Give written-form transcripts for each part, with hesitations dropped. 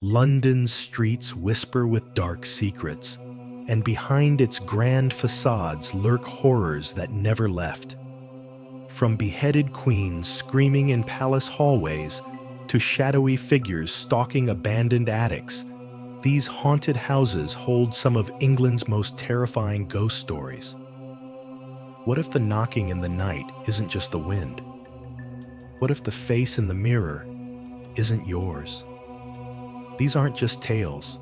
London's streets whisper with dark secrets, and behind its grand facades lurk horrors that never left. From beheaded queens screaming in palace hallways to shadowy figures stalking abandoned attics, these haunted houses hold some of England's most terrifying ghost stories. What if the knocking in the night isn't just the wind? What if the face in the mirror isn't yours? These aren't just tales.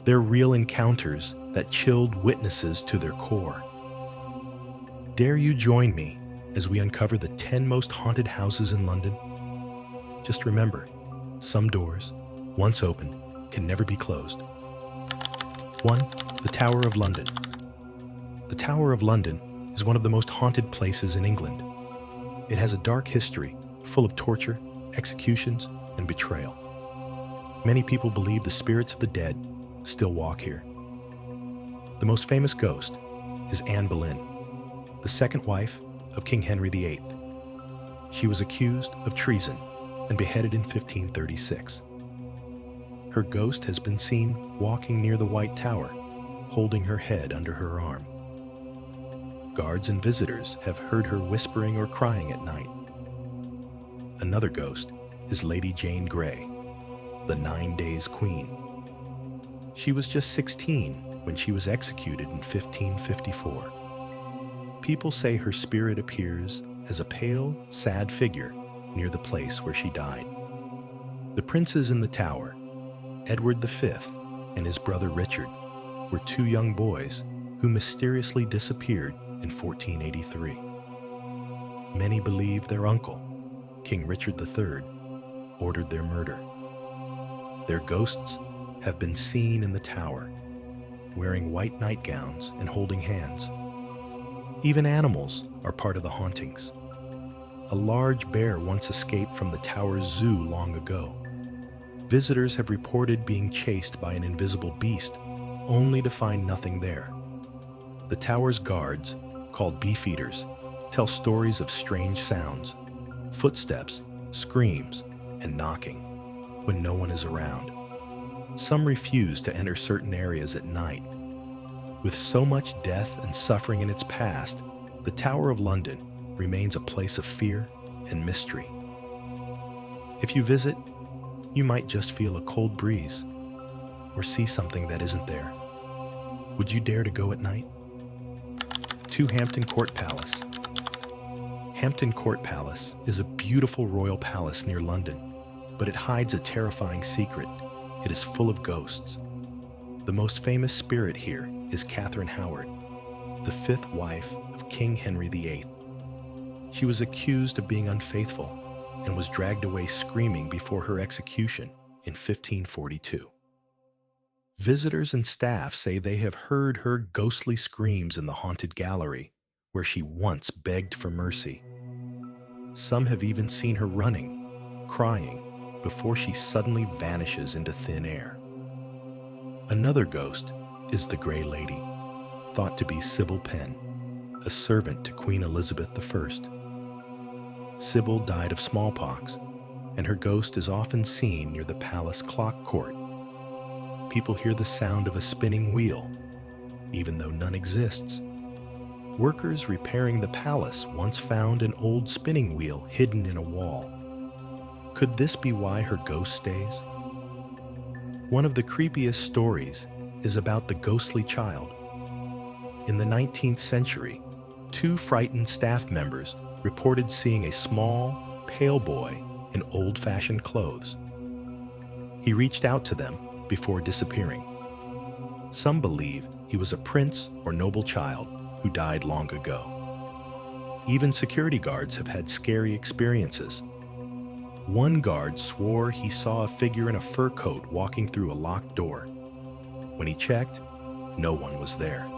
They're real encounters that chilled witnesses to their core. Dare you join me as we uncover the 10 most haunted houses in London? Just remember, some doors, once opened, can never be closed. 1. The Tower of London. The Tower of London is one of the most haunted places in England. It has a dark history, full of torture, executions, and betrayal. Many people believe the spirits of the dead still walk here. The most famous ghost is Anne Boleyn, the second wife of King Henry VIII. She was accused of treason and beheaded in 1536. Her ghost has been seen walking near the White Tower, holding her head under her arm. Guards and visitors have heard her whispering or crying at night. Another ghost is Lady Jane Grey, the 9 Days Queen. She was just 16 when she was executed in 1554. People say her spirit appears as a pale, sad figure near the place where she died. The princes in the tower, Edward V and his brother Richard, were 2 young boys who mysteriously disappeared in 1483. Many believe their uncle, King Richard III, ordered their murder. Their ghosts have been seen in the tower, wearing white nightgowns and holding hands. Even animals are part of the hauntings. A large bear once escaped from the tower's zoo long ago. Visitors have reported being chased by an invisible beast, only to find nothing there. The tower's guards, called beefeaters, tell stories of strange sounds, footsteps, screams, and knocking when no one is around. Some refuse to enter certain areas at night. With so much death and suffering in its past, the Tower of London remains a place of fear and mystery. If you visit, you might just feel a cold breeze or see something that isn't there. Would you dare to go at night? 2. Hampton Court Palace. Hampton Court Palace is a beautiful royal palace near London, but it hides a terrifying secret. It is full of ghosts. The most famous spirit here is Catherine Howard, the 5th wife of King Henry VIII. She was accused of being unfaithful and was dragged away screaming before her execution in 1542. Visitors and staff say they have heard her ghostly screams in the haunted gallery, where she once begged for mercy. Some have even seen her running, crying, before she suddenly vanishes into thin air. Another ghost is the Grey Lady, thought to be Sybil Penn, a servant to Queen Elizabeth I. Sybil died of smallpox, and her ghost is often seen near the palace clock court. People hear the sound of a spinning wheel, even though none exists. Workers repairing the palace once found an old spinning wheel hidden in a wall. Could this be why her ghost stays? One of the creepiest stories is about the ghostly child. In the 19th century, 2 frightened staff members reported seeing a small, pale boy in old-fashioned clothes. He reached out to them before disappearing. Some believe he was a prince or noble child who died long ago. Even security guards have had scary experiences. One guard swore he saw a figure in a fur coat walking through a locked door. When he checked, no one was there.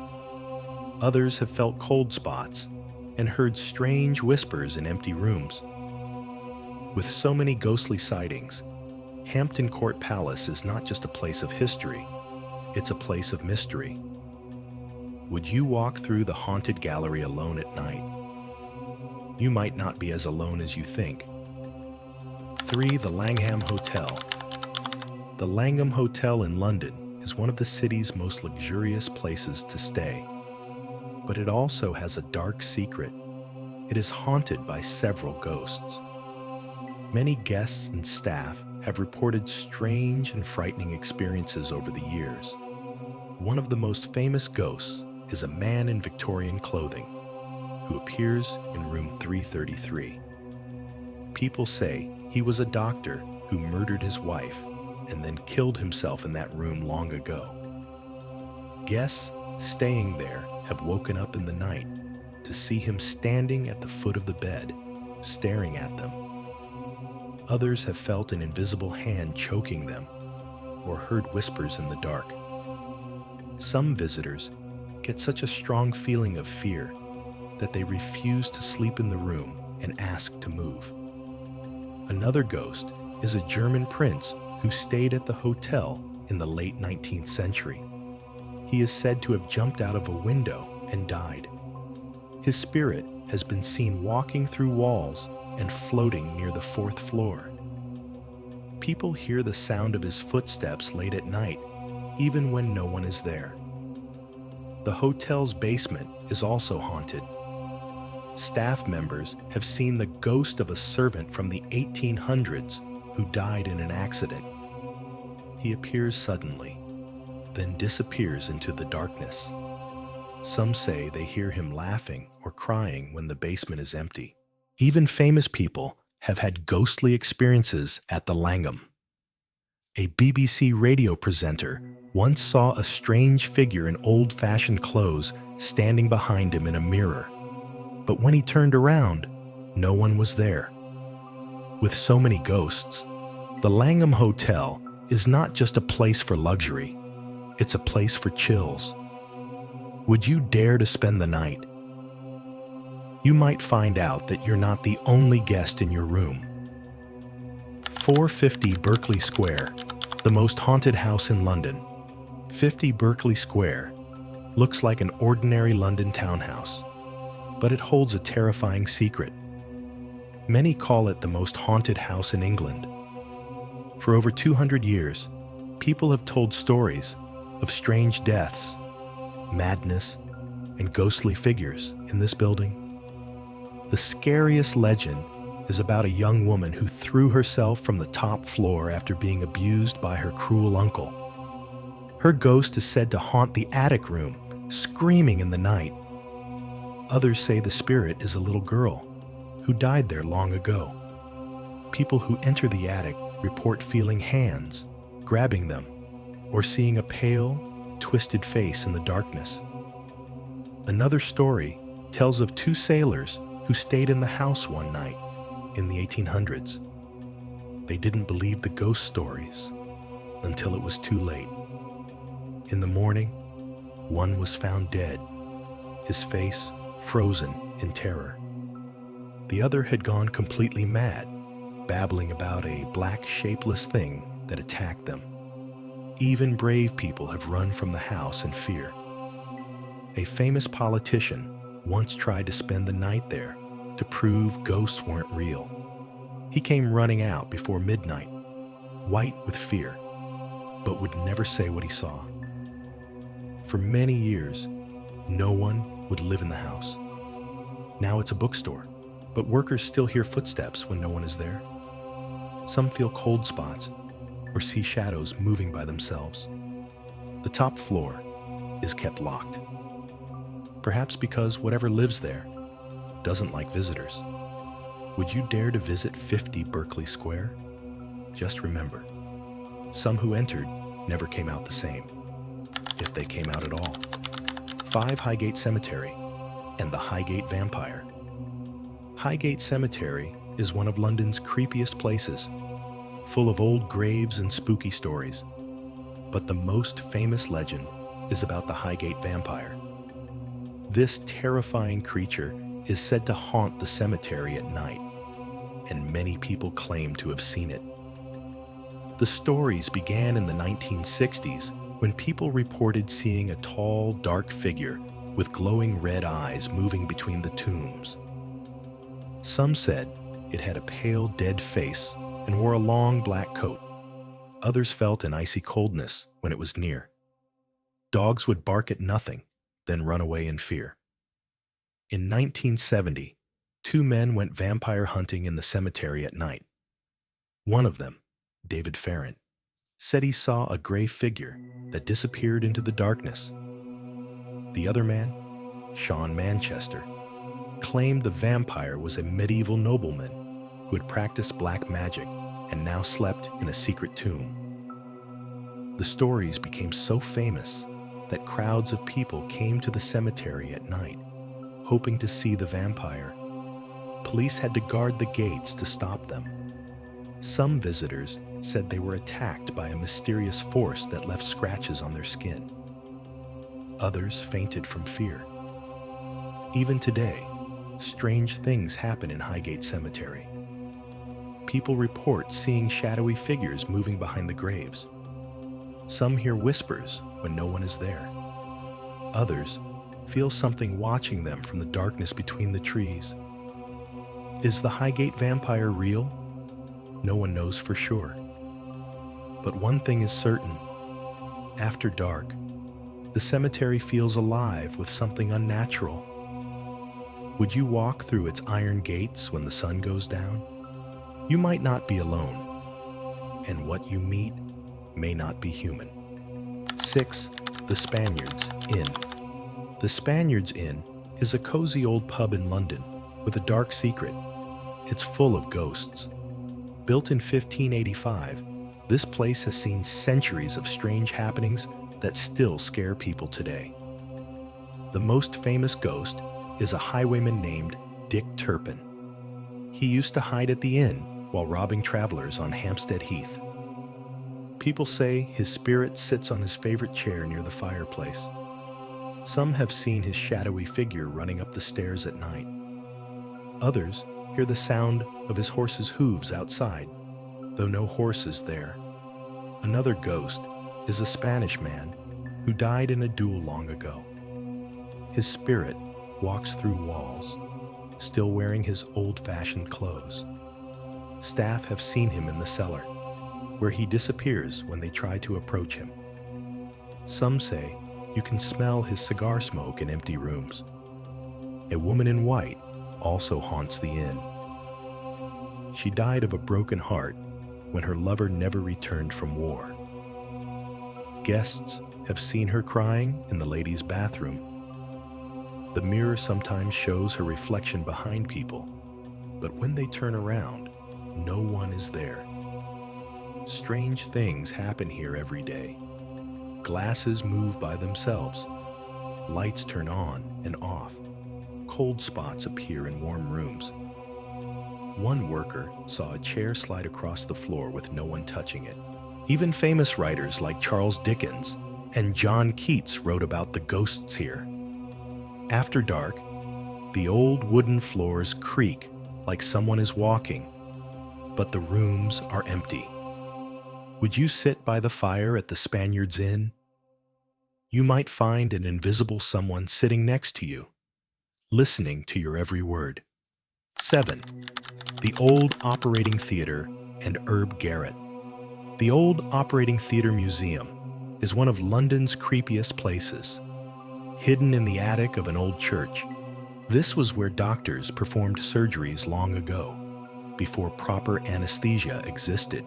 Others have felt cold spots and heard strange whispers in empty rooms. With so many ghostly sightings, Hampton Court Palace is not just a place of history, it's a place of mystery. Would you walk through the haunted gallery alone at night? You might not be as alone as you think. 3. The Langham Hotel. The Langham Hotel in London is one of the city's most luxurious places to stay, but it also has a dark secret. It is haunted by several ghosts. Many guests and staff have reported strange and frightening experiences over the years. One of the most famous ghosts is a man in Victorian clothing who appears in room 333. People say he was a doctor who murdered his wife and then killed himself in that room long ago. Guests staying there have woken up in the night to see him standing at the foot of the bed, staring at them. Others have felt an invisible hand choking them or heard whispers in the dark. Some visitors get such a strong feeling of fear that they refuse to sleep in the room and ask to move. Another ghost is a German prince who stayed at the hotel in the late 19th century. He is said to have jumped out of a window and died. His spirit has been seen walking through walls and floating near the 4th floor. People hear the sound of his footsteps late at night, even when no one is there. The hotel's basement is also haunted. Staff members have seen the ghost of a servant from the 1800s who died in an accident. He appears suddenly, then disappears into the darkness. Some say they hear him laughing or crying when the basement is empty. Even famous people have had ghostly experiences at the Langham. A BBC radio presenter once saw a strange figure in old-fashioned clothes standing behind him in a mirror. But when he turned around, no one was there. With so many ghosts, the Langham Hotel is not just a place for luxury, it's a place for chills. Would you dare to spend the night? You might find out that you're not the only guest in your room. 450 Berkeley Square, the most haunted house in London. 50 Berkeley Square looks like an ordinary London townhouse, but it holds a terrifying secret. Many call it the most haunted house in England. For over 200 years, people have told stories of strange deaths, madness, and ghostly figures in this building. The scariest legend is about a young woman who threw herself from the top floor after being abused by her cruel uncle. Her ghost is said to haunt the attic room, screaming in the night. Others say the spirit is a little girl who died there long ago. People who enter the attic report feeling hands, grabbing them, or seeing a pale, twisted face in the darkness. Another story tells of two sailors who stayed in the house one night in the 1800s. They didn't believe the ghost stories until it was too late. In the morning, one was found dead, his face frozen in terror. The other had gone completely mad, babbling about a black, shapeless thing that attacked them. Even brave people have run from the house in fear. A famous politician once tried to spend the night there to prove ghosts weren't real. He came running out before midnight, white with fear, but would never say what he saw. For many years, no one would live in the house. Now it's a bookstore, but workers still hear footsteps when no one is there. Some feel cold spots or see shadows moving by themselves. The top floor is kept locked, perhaps because whatever lives there doesn't like visitors. Would you dare to visit 50 Berkeley Square? Just remember, some who entered never came out the same, if they came out at all. 5 Highgate Cemetery and the Highgate Vampire. Highgate Cemetery is one of London's creepiest places, full of old graves and spooky stories. But the most famous legend is about the Highgate Vampire. This terrifying creature is said to haunt the cemetery at night, and many people claim to have seen it. The stories began in the 1960s when people reported seeing a tall, dark figure with glowing red eyes moving between the tombs. Some said it had a pale, dead face and wore a long black coat. Others felt an icy coldness when it was near. Dogs would bark at nothing, then run away in fear. In 1970, two men went vampire hunting in the cemetery at night. One of them, David Farrant, said he saw a gray figure that disappeared into the darkness. The other man, Sean Manchester, claimed the vampire was a medieval nobleman who had practiced black magic and now slept in a secret tomb. The stories became so famous that crowds of people came to the cemetery at night, hoping to see the vampire. Police had to guard the gates to stop them. Some visitors said they were attacked by a mysterious force that left scratches on their skin. Others fainted from fear. Even today, strange things happen in Highgate Cemetery. People report seeing shadowy figures moving behind the graves. Some hear whispers when no one is there. Others feel something watching them from the darkness between the trees. Is the Highgate vampire real? No one knows for sure. But one thing is certain. After dark, the cemetery feels alive with something unnatural. Would you walk through its iron gates when the sun goes down? You might not be alone, and what you meet may not be human. 6. The Spaniards Inn. The Spaniards Inn is a cozy old pub in London with a dark secret. It's full of ghosts. Built in 1585, this place has seen centuries of strange happenings that still scare people today. The most famous ghost is a highwayman named Dick Turpin. He used to hide at the inn while robbing travelers on Hampstead Heath. People say his spirit sits on his favorite chair near the fireplace. Some have seen his shadowy figure running up the stairs at night. Others hear the sound of his horse's hooves outside, though no horse is there. Another ghost is a Spanish man who died in a duel long ago. His spirit walks through walls, still wearing his old-fashioned clothes. Staff have seen him in the cellar, where he disappears when they try to approach him. Some say you can smell his cigar smoke in empty rooms. A woman in white also haunts the inn. She died of a broken heart when her lover never returned from war. Guests have seen her crying in the ladies' bathroom. The mirror sometimes shows her reflection behind people, but when they turn around, no one is there. Strange things happen here every day. Glasses move by themselves. Lights turn on and off. Cold spots appear in warm rooms. One worker saw a chair slide across the floor with no one touching it. Even famous writers like Charles Dickens and John Keats wrote about the ghosts here. After dark, the old wooden floors creak like someone is walking, but the rooms are empty. Would you sit by the fire at the Spaniards Inn? You might find an invisible someone sitting next to you, listening to your every word. 7. The Old Operating Theatre and Herb Garrett. The Old Operating Theatre Museum is one of London's creepiest places. Hidden in the attic of an old church, this was where doctors performed surgeries long ago, before proper anesthesia existed.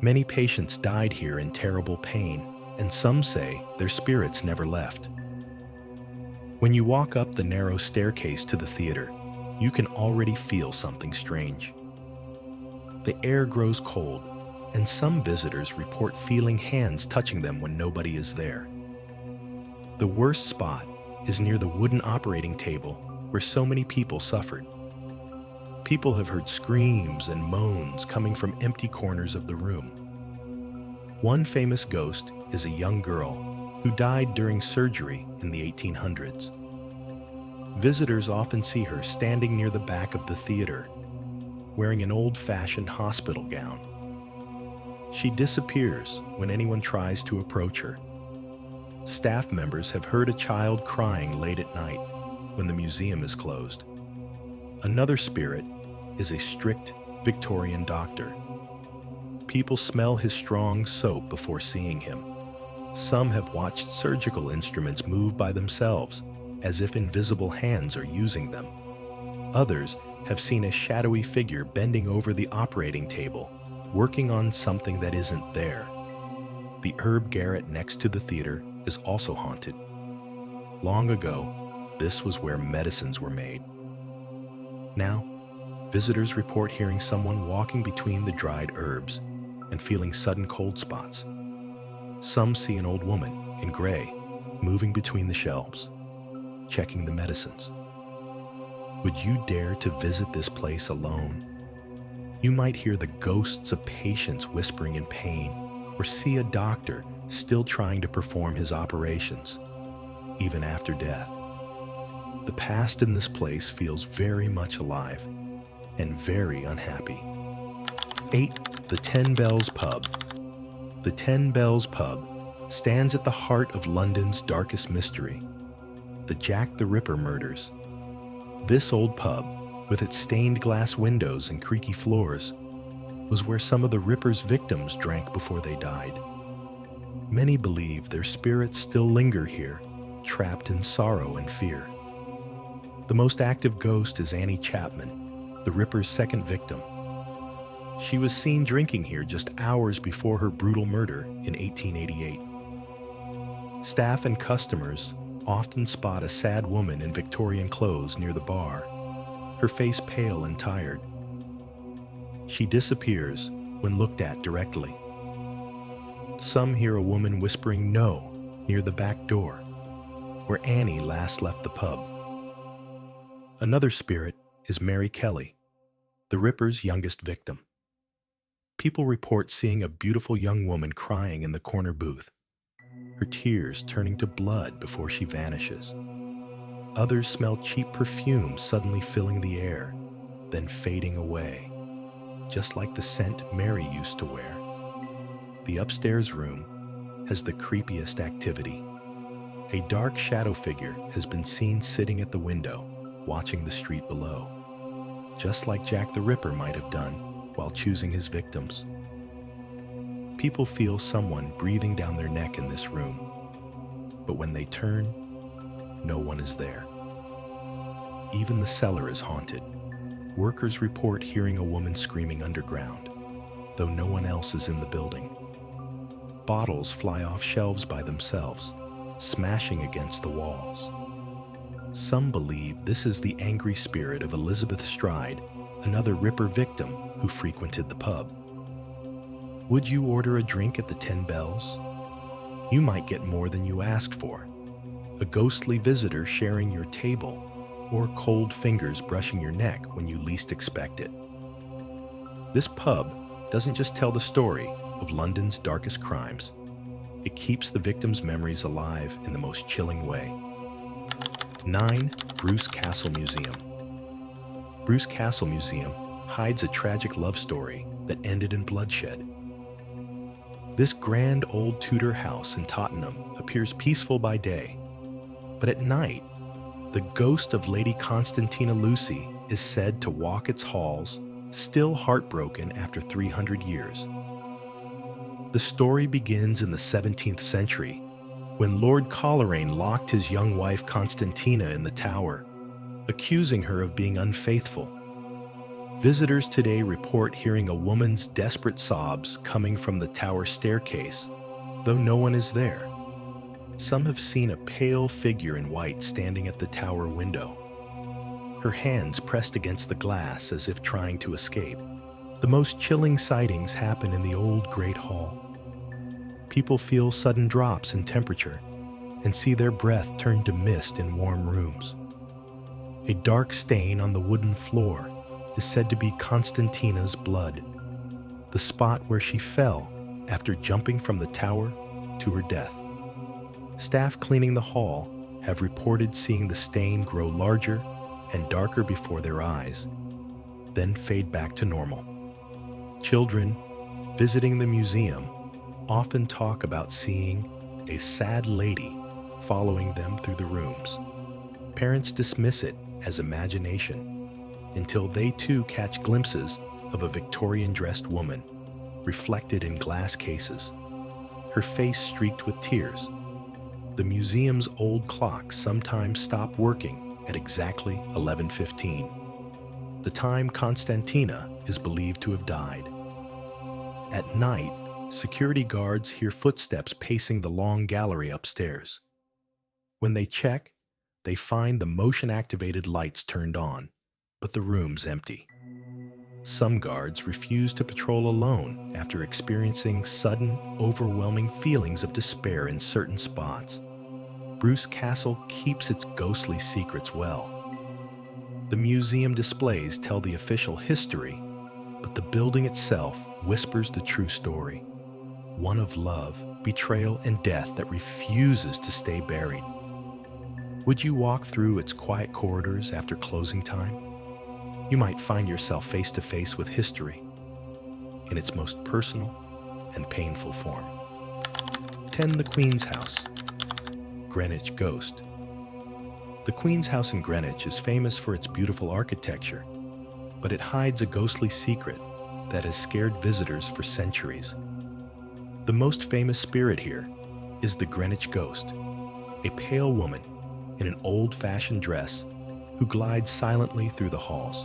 Many patients died here in terrible pain, and some say their spirits never left. When you walk up the narrow staircase to the theater, you can already feel something strange. The air grows cold, and some visitors report feeling hands touching them when nobody is there. The worst spot is near the wooden operating table where so many people suffered. People have heard screams and moans coming from empty corners of the room. One famous ghost is a young girl who died during surgery in the 1800s. Visitors often see her standing near the back of the theater, wearing an old-fashioned hospital gown. She disappears when anyone tries to approach her. Staff members have heard a child crying late at night when the museum is closed. Another spirit is a strict Victorian doctor. People smell his strong soap before seeing him. Some have watched surgical instruments move by themselves, as if invisible hands are using them. Others have seen a shadowy figure bending over the operating table, working on something that isn't there. The herb garret next to the theater is also haunted. Long ago, this was where medicines were made. Now, visitors report hearing someone walking between the dried herbs and feeling sudden cold spots. Some see an old woman in gray moving between the shelves, checking the medicines. Would you dare to visit this place alone? You might hear the ghosts of patients whispering in pain, or see a doctor still trying to perform his operations, even after death. The past in this place feels very much alive and very unhappy. 8. The 10 Bells Pub. The 10 Bells Pub stands at the heart of London's darkest mystery, the Jack the Ripper murders. This old pub, with its stained glass windows and creaky floors, was where some of the Ripper's victims drank before they died. Many believe their spirits still linger here, trapped in sorrow and fear. The most active ghost is Annie Chapman, the Ripper's second victim. She was seen drinking here just hours before her brutal murder in 1888. Staff and customers often spot a sad woman in Victorian clothes near the bar, her face pale and tired. She disappears when looked at directly. Some hear a woman whispering "no" near the back door, where Annie last left the pub. Another spirit is Mary Kelly, the Ripper's youngest victim. People report seeing a beautiful young woman crying in the corner booth, her tears turning to blood before she vanishes. Others smell cheap perfume suddenly filling the air, then fading away, just like the scent Mary used to wear. The upstairs room has the creepiest activity. A dark shadow figure has been seen sitting at the window, watching the street below, just like Jack the Ripper might have done while choosing his victims. People feel someone breathing down their neck in this room, but when they turn, no one is there. Even the cellar is haunted. Workers report hearing a woman screaming underground, though no one else is in the building. Bottles fly off shelves by themselves, smashing against the walls. Some believe this is the angry spirit of Elizabeth Stride, another Ripper victim who frequented the pub. Would you order a drink at the 10 Bells? You might get more than you asked for. A ghostly visitor sharing your table, or cold fingers brushing your neck when you least expect it. This pub doesn't just tell the story of London's darkest crimes. It keeps the victims' memories alive in the most chilling way. 9. Bruce Castle Museum. Bruce Castle Museum hides a tragic love story that ended in bloodshed. This grand old Tudor house in Tottenham appears peaceful by day, but at night, the ghost of Lady Constantina Lucy is said to walk its halls, still heartbroken after 300 years. The story begins in the 17th century, when Lord Coleraine locked his young wife Constantina in the tower, accusing her of being unfaithful. Visitors today report hearing a woman's desperate sobs coming from the tower staircase, though no one is there. Some have seen a pale figure in white standing at the tower window, her hands pressed against the glass as if trying to escape. The most chilling sightings happen in the old Great Hall. People feel sudden drops in temperature and see their breath turn to mist in warm rooms. A dark stain on the wooden floor is said to be Constantina's blood, the spot where she fell after jumping from the tower to her death. Staff cleaning the hall have reported seeing the stain grow larger and darker before their eyes, then fade back to normal. Children visiting the museum often talk about seeing a sad lady following them through the rooms. Parents dismiss it as imagination until they too catch glimpses of a Victorian-dressed woman, reflected in glass cases, her face streaked with tears. The museum's old clocks sometimes stop working at exactly 11:15, the time Constantina is believed to have died. At night, security guards hear footsteps pacing the long gallery upstairs. When they check, they find the motion-activated lights turned on, but the room's empty. Some guards refuse to patrol alone after experiencing sudden, overwhelming feelings of despair in certain spots. Bruce Castle keeps its ghostly secrets well. The museum displays tell the official history, but the building itself whispers the true story, one of love, betrayal, and death that refuses to stay buried. Would you walk through its quiet corridors after closing time? You might find yourself face to face with history in its most personal and painful form. 10. The Queen's House. Greenwich Ghost. The Queen's House in Greenwich is famous for its beautiful architecture, but it hides a ghostly secret that has scared visitors for centuries. The most famous spirit here is the Greenwich Ghost, a pale woman in an old-fashioned dress who glides silently through the halls.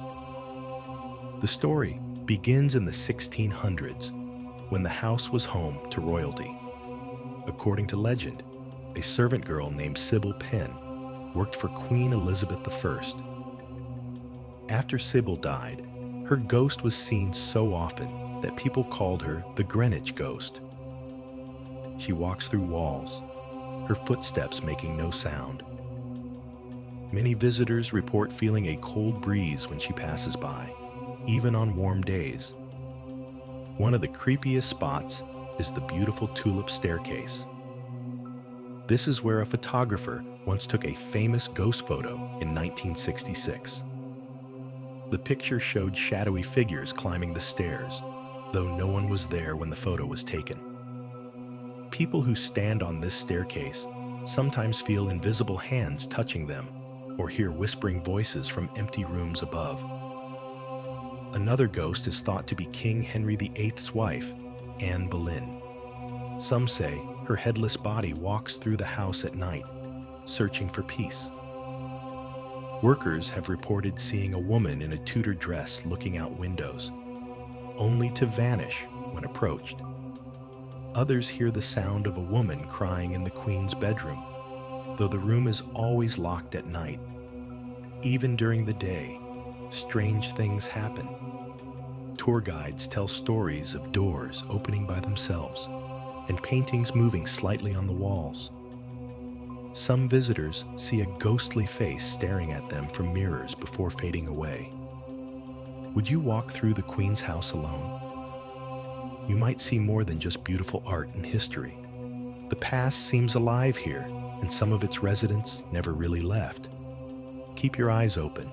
The story begins in the 1600s, when the house was home to royalty. According to legend, a servant girl named Sybil Penn worked for Queen Elizabeth I. After Sybil died, her ghost was seen so often that people called her the Greenwich Ghost. She walks through walls, her footsteps making no sound. Many visitors report feeling a cold breeze when she passes by, even on warm days. One of the creepiest spots is the beautiful tulip staircase. This is where a photographer once took a famous ghost photo in 1966. The picture showed shadowy figures climbing the stairs, though no one was there when the photo was taken. People who stand on this staircase sometimes feel invisible hands touching them or hear whispering voices from empty rooms above. Another ghost is thought to be King Henry VIII's wife, Anne Boleyn. Some say her headless body walks through the house at night, searching for peace. Workers have reported seeing a woman in a Tudor dress looking out windows, only to vanish when approached. Others hear the sound of a woman crying in the Queen's bedroom, though the room is always locked at night. Even during the day, strange things happen. Tour guides tell stories of doors opening by themselves and paintings moving slightly on the walls. Some visitors see a ghostly face staring at them from mirrors before fading away. Would you walk through the Queen's house alone? You might see more than just beautiful art and history. The past seems alive here, and some of its residents never really left. Keep your eyes open.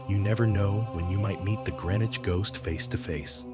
You never know when you might meet the Greenwich Ghost face to face.